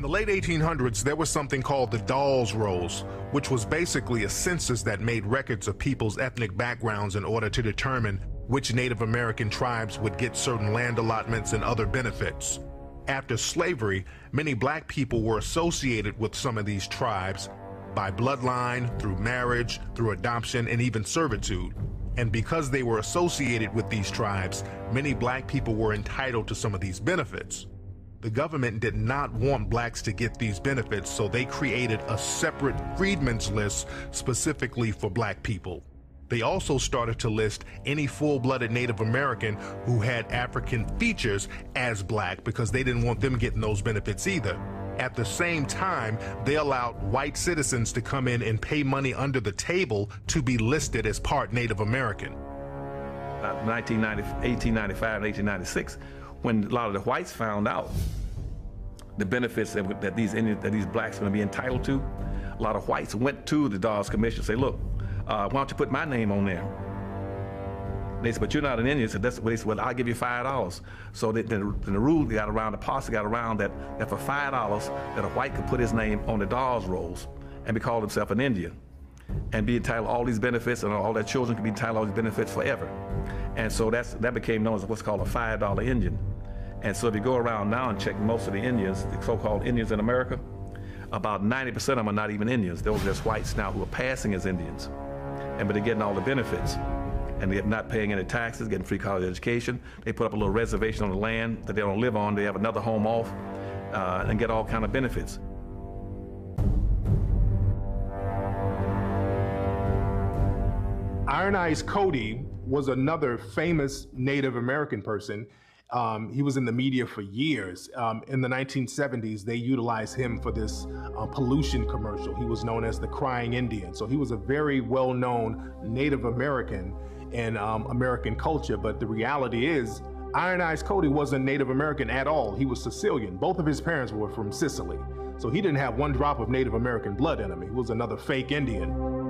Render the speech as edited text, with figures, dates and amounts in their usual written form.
In the late 1800s, there was something called the Dawes rolls, which was basically a census that made records of people's ethnic backgrounds in order to determine which Native American tribes would get certain land allotments and other benefits. After slavery, many black people were associated with some of these tribes by bloodline, through marriage, through adoption, and even servitude. And because they were associated with these tribes, many black people were entitled to some of these benefits. The government did not want blacks to get these benefits, so they created a separate freedmen's list specifically for black people. They also started to list any full-blooded Native American who had African features as black because they didn't want them getting those benefits either. At the same time, they allowed white citizens to come in and pay money under the table to be listed as part Native American. 1895 and 1896, when a lot of the whites found out the benefits that these blacks were going to be entitled to, a lot of whites went to the Dawes Commission and say, look, why don't you put my name on there? They said, but you're not an Indian. So that's what they said, well, I'll give you $5. So then the rule got around, the policy got around that for $5 that a white could put his name on the Dawes rolls and be called himself an Indian and be entitled to all these benefits, and all their children could be entitled to all these benefits forever. And so that became known as what's called a $5 Indian. And so if you go around now and check most of the Indians, the so-called Indians in America, about 90% of them are not even Indians. Those are just whites now who are passing as Indians. But they're getting all the benefits. And they're not paying any taxes, getting free college education. They put up a little reservation on the land that they don't live on. They have another home off and get all kind of benefits. Iron Eyes Cody was another famous Native American person. He was in the media for years. In the 1970s, they utilized him for this pollution commercial. He was known as the Crying Indian. So he was a very well-known Native American in American culture. But the reality is, Iron Eyes Cody wasn't Native American at all. He was Sicilian. Both of his parents were from Sicily. So he didn't have one drop of Native American blood in him. He was another fake Indian.